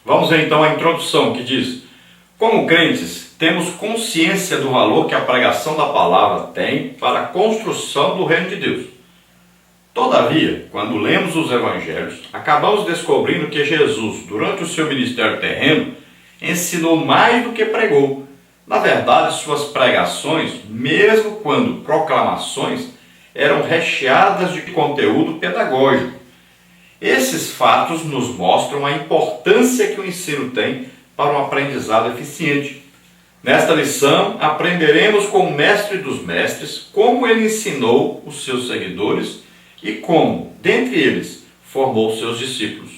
Vamos ver então a introdução que diz: como crentes, temos consciência do valor que a pregação da palavra tem para a construção do reino de Deus. Todavia, quando lemos os evangelhos, acabamos descobrindo que Jesus, durante o seu ministério terreno, ensinou mais do que pregou. Na verdade, suas pregações, mesmo quando proclamações, eram recheadas de conteúdo pedagógico. Esses fatos nos mostram a importância que o ensino tem para um aprendizado eficiente. Nesta lição, aprenderemos com o mestre dos mestres como ele ensinou os seus seguidores e como, dentre eles, formou seus discípulos.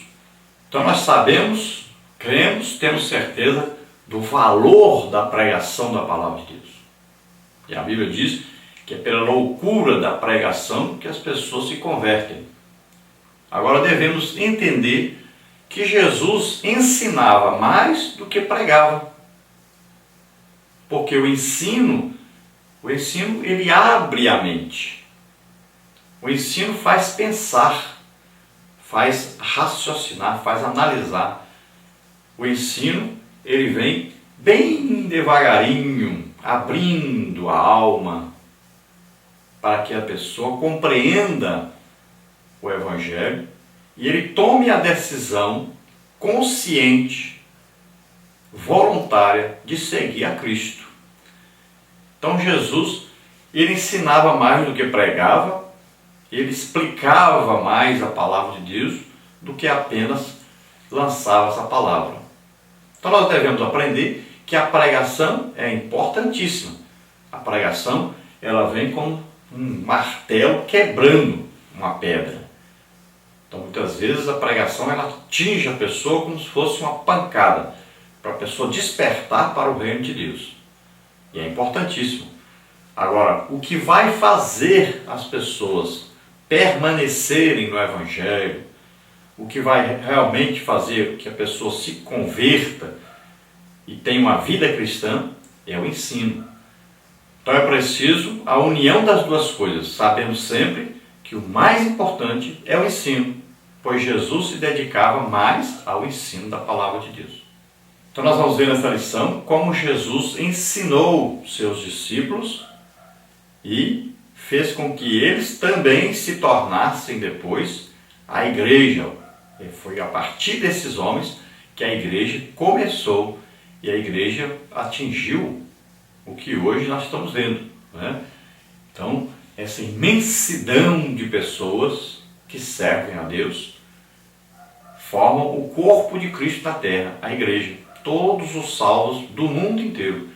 Então nós sabemos, cremos, temos certeza do valor da pregação da palavra de Deus. E a Bíblia diz que é pela loucura da pregação que as pessoas se convertem. Agora devemos entender que Jesus ensinava mais do que pregava. Porque o ensino ele abre a mente. O ensino faz pensar, faz raciocinar, faz analisar. O ensino ele vem bem devagarinho, abrindo a alma, para que a pessoa compreenda o Evangelho e ele tome a decisão consciente, voluntária, de seguir a Cristo. Então Jesus, ele ensinava mais do que pregava, ele explicava mais a palavra de Deus do que apenas lançava essa palavra. Então nós devemos aprender que a pregação é importantíssima. A pregação, ela vem como um martelo quebrando uma pedra. Então muitas vezes a pregação ela atinge a pessoa como se fosse uma pancada, para a pessoa despertar para o reino de Deus. E é importantíssimo. Agora, o que vai fazer as pessoas permanecerem no Evangelho, o que vai realmente fazer que a pessoa se converta e tenha uma vida cristã, é o ensino. Então é preciso a união das duas coisas. Sabemos sempre que o mais importante é o ensino, pois Jesus se dedicava mais ao ensino da palavra de Deus. Então nós vamos ver nesta lição como Jesus ensinou seus discípulos e fez com que eles também se tornassem depois a igreja. E foi a partir desses homens que a igreja começou e a igreja atingiu o que hoje nós estamos vendo, né? Então, essa imensidão de pessoas que servem a Deus formam o corpo de Cristo na terra, a igreja. Todos os salvos do mundo inteiro.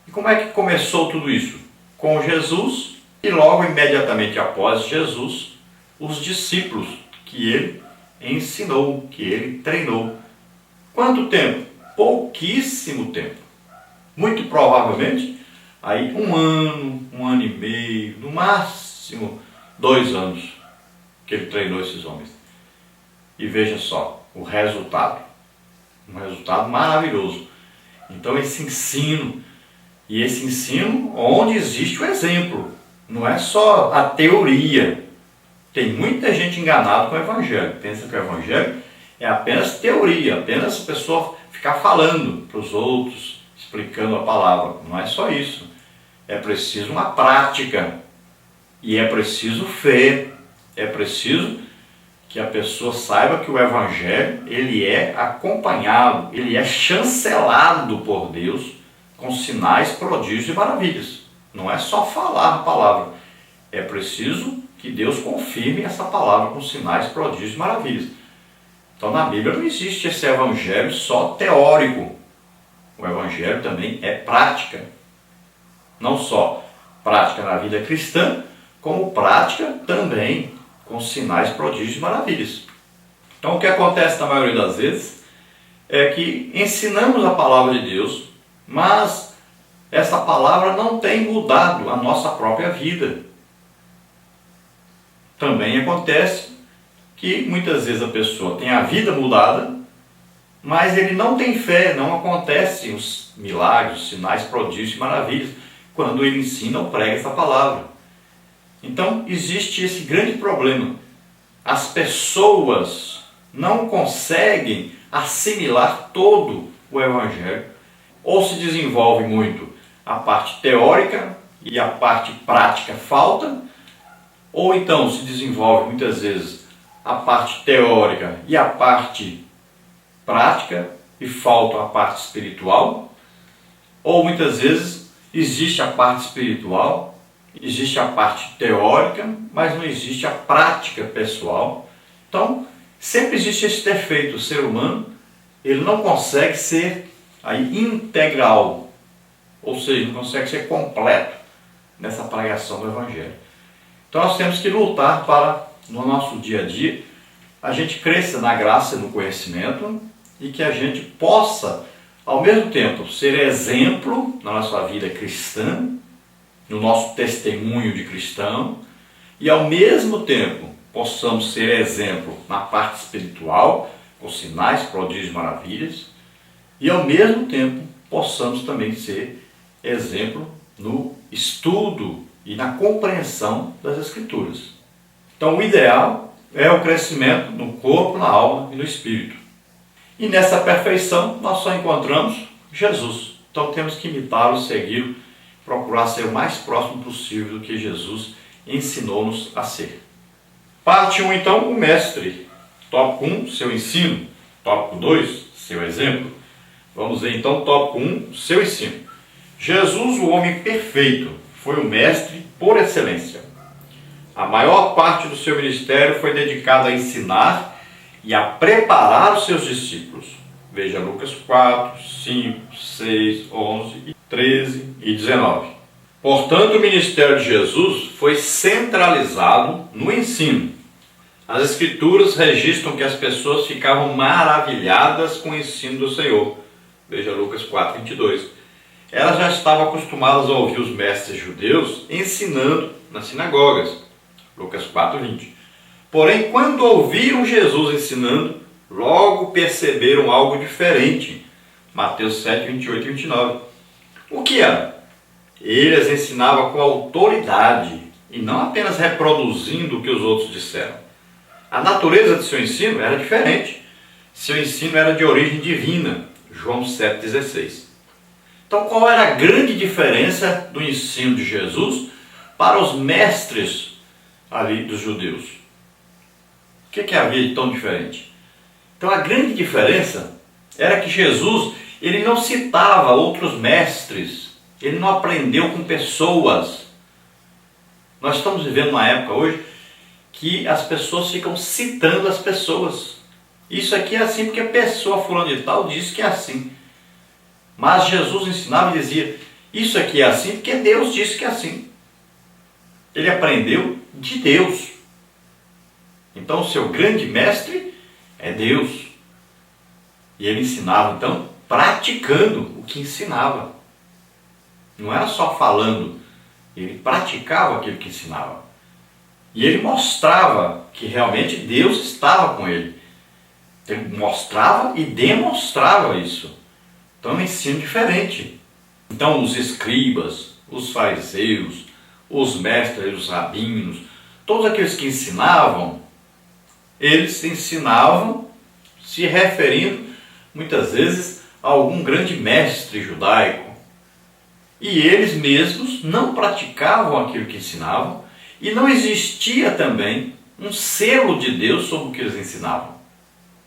E como é que começou tudo isso? Com Jesus e logo imediatamente após Jesus, os discípulos que ele ensinou, que ele treinou. Quanto tempo? Pouquíssimo tempo. Muito provavelmente, aí um ano e meio, no máximo 2 anos que ele treinou esses homens. E veja só o resultado. Um resultado maravilhoso. Então esse ensino onde existe o exemplo, não é só a teoria. Tem muita gente enganada com o Evangelho, pensa que o Evangelho é apenas teoria, apenas a pessoa ficar falando para os outros, explicando a palavra. Não é só isso. É preciso uma prática e é preciso fé, é preciso que a pessoa saiba que o Evangelho ele é acompanhado, ele é chancelado por Deus com sinais, prodígios e maravilhas. Não é só falar a palavra, é preciso que Deus confirme essa palavra com sinais, prodígios e maravilhas. Então na Bíblia não existe esse Evangelho só teórico, o Evangelho também é prática. Não só prática na vida cristã, como prática também com sinais, prodígios e maravilhas. Então o que acontece na maioria das vezes é que ensinamos a palavra de Deus, mas essa palavra não tem mudado a nossa própria vida. Também acontece que muitas vezes a pessoa tem a vida mudada, mas ele não tem fé, não acontecem os milagres, os sinais, prodígios e maravilhas quando ele ensina ou prega essa palavra. Então existe esse grande problema. As pessoas não conseguem assimilar todo o Evangelho. Ou se desenvolve muito a parte teórica e a parte prática falta, ou então se desenvolve muitas vezes a parte teórica e a parte prática e falta a parte espiritual, ou muitas vezes existe a parte espiritual, existe a parte teórica, mas não existe a prática pessoal. Então, sempre existe esse defeito. O ser humano, ele não consegue ser aí integral, ou seja, não consegue ser completo nessa pregação do Evangelho. Então nós temos que lutar para, no nosso dia a dia, a gente cresça na graça e no conhecimento e que a gente possa, ao mesmo tempo, ser exemplo na nossa vida cristã, no nosso testemunho de cristão, e ao mesmo tempo possamos ser exemplo na parte espiritual, com sinais, prodígios e maravilhas, e ao mesmo tempo possamos também ser exemplo no estudo e na compreensão das Escrituras. Então o ideal é o crescimento no corpo, na alma e no espírito. E nessa perfeição nós só encontramos Jesus. Então temos que imitá-lo, segui-lo, procurar ser o mais próximo possível do que Jesus ensinou-nos a ser. Parte 1 então, o mestre. Tópico 1, seu ensino. Tópico 2, seu exemplo. Vamos ver então tópico 1, seu ensino. Jesus, o homem perfeito, foi o mestre por excelência. A maior parte do seu ministério foi dedicada a ensinar e a preparar os seus discípulos. Veja Lucas 4, 5, 6, 11, 13 e 19. Portanto, o ministério de Jesus foi centralizado no ensino. As Escrituras registram que as pessoas ficavam maravilhadas com o ensino do Senhor. Veja Lucas 4, 22. Elas já estavam acostumadas a ouvir os mestres judeus ensinando nas sinagogas. Lucas 4, 20. Porém, quando ouviram Jesus ensinando, logo perceberam algo diferente. Mateus 7, 28 e 29. O que era? Ele as ensinava com autoridade e não apenas reproduzindo o que os outros disseram. A natureza de seu ensino era diferente. Seu ensino era de origem divina. João 7,16. Então, qual era a grande diferença do ensino de Jesus para os mestres ali dos judeus? O que havia de tão diferente? Então, a grande diferença era que Jesus, ele não citava outros mestres, ele não aprendeu com pessoas. Nós estamos vivendo uma época hoje que as pessoas ficam citando as pessoas. Isso aqui é assim porque a pessoa fulano de tal disse que é assim. Mas Jesus ensinava e dizia, isso aqui é assim porque Deus disse que é assim. Ele aprendeu de Deus. Então o seu grande mestre é Deus. E ele ensinava então praticando o que ensinava. Não era só falando, ele praticava aquilo que ensinava. E ele mostrava que realmente Deus estava com ele. Ele mostrava e demonstrava isso. Então é um ensino diferente. Então os escribas, os fariseus, os mestres, os rabinos, todos aqueles que ensinavam, eles ensinavam se referindo muitas vezes a algum grande mestre judaico. E eles mesmos não praticavam aquilo que ensinavam e não existia também um selo de Deus sobre o que eles ensinavam.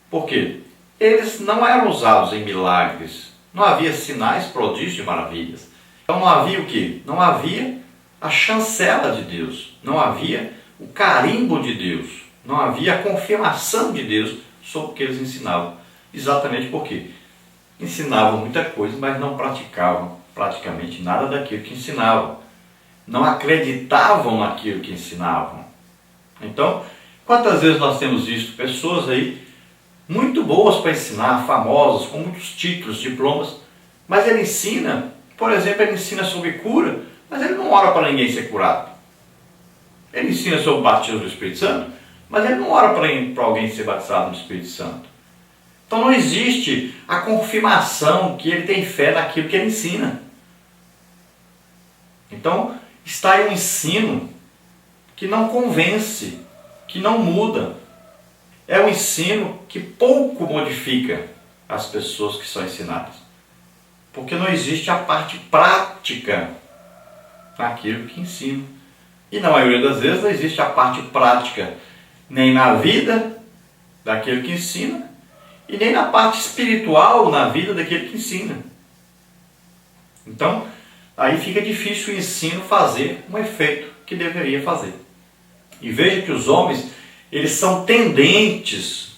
Por quê? Eles não eram usados em milagres. Não havia sinais, prodígios e maravilhas. Então não havia o quê? Não havia a chancela de Deus. Não havia o carimbo de Deus. Não havia a confirmação de Deus sobre o que eles ensinavam. Exatamente porque ensinavam muita coisa, mas não praticavam praticamente nada daquilo que ensinavam. Não acreditavam naquilo que ensinavam. Então, quantas vezes nós temos visto pessoas aí muito boas para ensinar, famosas, com muitos títulos, diplomas, mas ele ensina, por exemplo, ele ensina sobre cura, mas ele não ora para ninguém ser curado. Ele ensina sobre o batismo do Espírito Santo, mas ele não ora para alguém ser batizado no Espírito Santo. Então não existe a confirmação que ele tem fé naquilo que ele ensina. Então está aí um ensino que não convence, que não muda. É um ensino que pouco modifica as pessoas que são ensinadas. Porque não existe a parte prática naquilo que ensina. E na maioria das vezes não existe a parte prática nem na vida daquele que ensina e nem na parte espiritual na vida daquele que ensina. Então, aí fica difícil o ensino fazer um efeito que deveria fazer. E veja que os homens, eles são tendentes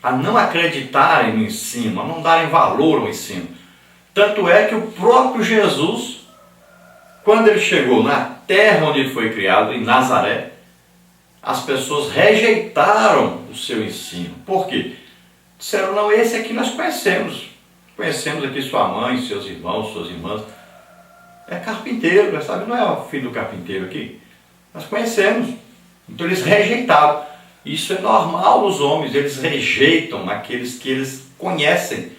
a não acreditarem no ensino, a não darem valor ao ensino. Tanto é que o próprio Jesus, quando ele chegou na terra onde ele foi criado, em Nazaré, as pessoas rejeitaram o seu ensino. Por quê? Disseram, não, esse aqui nós conhecemos. Conhecemos aqui sua mãe, seus irmãos, suas irmãs. É carpinteiro, sabe? Não é o filho do carpinteiro aqui. Nós conhecemos. Então eles rejeitaram. Isso é normal nos homens, eles rejeitam aqueles que eles conhecem.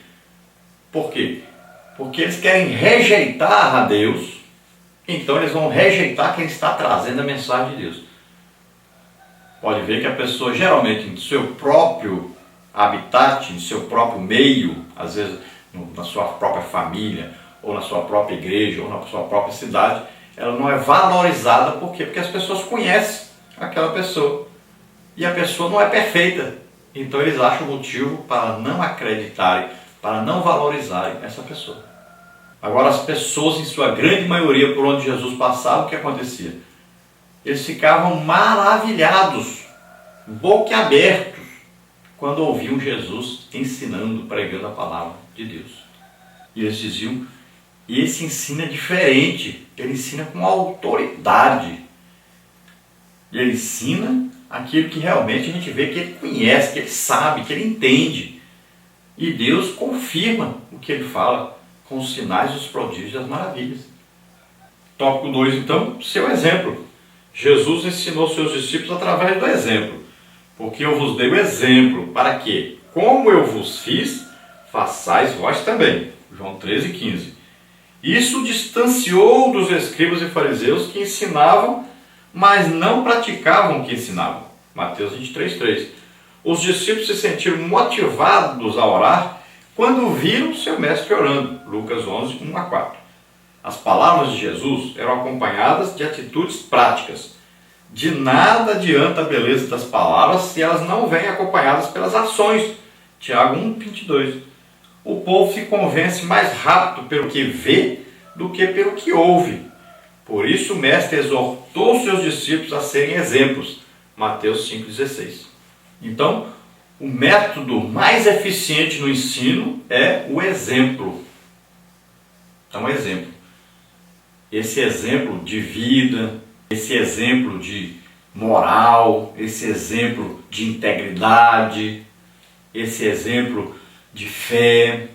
Por quê? Porque eles querem rejeitar a Deus, então eles vão rejeitar quem está trazendo a mensagem de Deus. Pode ver que a pessoa geralmente no seu próprio habitat, no seu próprio meio, às vezes na sua própria família, ou na sua própria igreja, ou na sua própria cidade, ela não é valorizada. Por quê? Porque as pessoas conhecem aquela pessoa. E a pessoa não é perfeita. Então eles acham motivo para não acreditarem, para não valorizarem essa pessoa. Agora as pessoas, em sua grande maioria, por onde Jesus passava, o que acontecia? Eles ficavam maravilhados, boquiabertos, quando ouviam Jesus ensinando, pregando a palavra de Deus. E eles diziam, esse ensino é diferente, ele ensina com autoridade. E ele ensina aquilo que realmente a gente vê que ele conhece, que ele sabe, que ele entende. E Deus confirma o que ele fala com os sinais, os prodígios e as maravilhas. Tópico 2, então, seu exemplo. Jesus ensinou seus discípulos através do exemplo. Porque eu vos dei o exemplo para que, como eu vos fiz, façais vós também. João 13,15. Isso distanciou dos escribas e fariseus que ensinavam, mas não praticavam o que ensinavam. Mateus 23,3. Os discípulos se sentiram motivados a orar quando viram seu mestre orando. Lucas 11, 1-4. As palavras de Jesus eram acompanhadas de atitudes práticas. De nada adianta a beleza das palavras se elas não vêm acompanhadas pelas ações. Tiago 1,22. O povo se convence mais rápido pelo que vê do que pelo que ouve. Por isso o mestre exortou seus discípulos a serem exemplos. Mateus 5,16. Então, o método mais eficiente no ensino é o exemplo. Então, exemplo. Esse exemplo de vida, esse exemplo de moral, esse exemplo de integridade, esse exemplo de fé,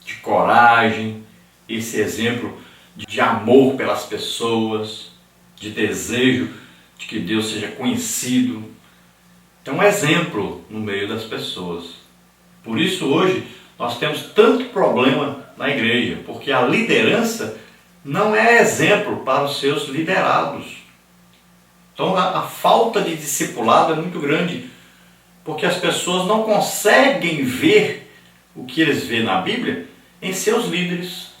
de coragem, esse exemplo de amor pelas pessoas, de desejo de que Deus seja conhecido. Então, um exemplo no meio das pessoas. Por isso, hoje, nós temos tanto problema na igreja, porque a liderança não é exemplo para os seus liderados. Então, a falta de discipulado é muito grande, porque as pessoas não conseguem ver o que eles vêem na Bíblia em seus líderes.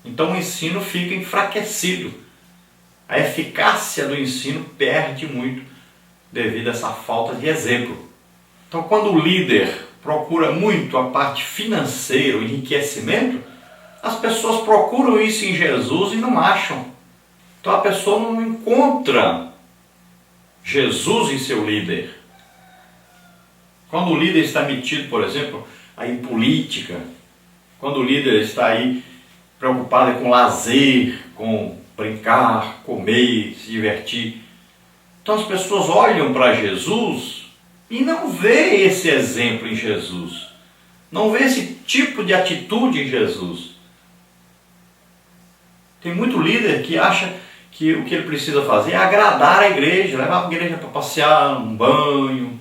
Então, o ensino fica enfraquecido. A eficácia do ensino perde muito devido a essa falta de exemplo. Então, quando o líder procura muito a parte financeira, o enriquecimento, as pessoas procuram isso em Jesus e não acham. Então, a pessoa não encontra Jesus em seu líder. Quando o líder está metido, por exemplo, aí em política, quando o líder está aí preocupado com lazer, com brincar, comer, se divertir, então as pessoas olham para Jesus e não vê esse exemplo em Jesus. Não vê esse tipo de atitude em Jesus. Tem muito líder que acha que o que ele precisa fazer é agradar a igreja, levar a igreja para passear, um banho,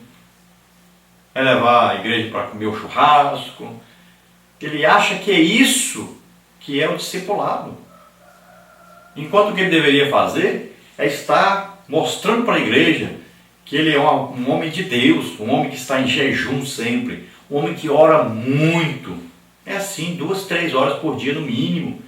é levar a igreja para comer o churrasco. Ele acha que é isso que é o discipulado. Enquanto o que ele deveria fazer é estar mostrando para a igreja que ele é um homem de Deus, um homem que está em jejum sempre, um homem que ora muito. É assim, 2, 3 horas por dia no mínimo.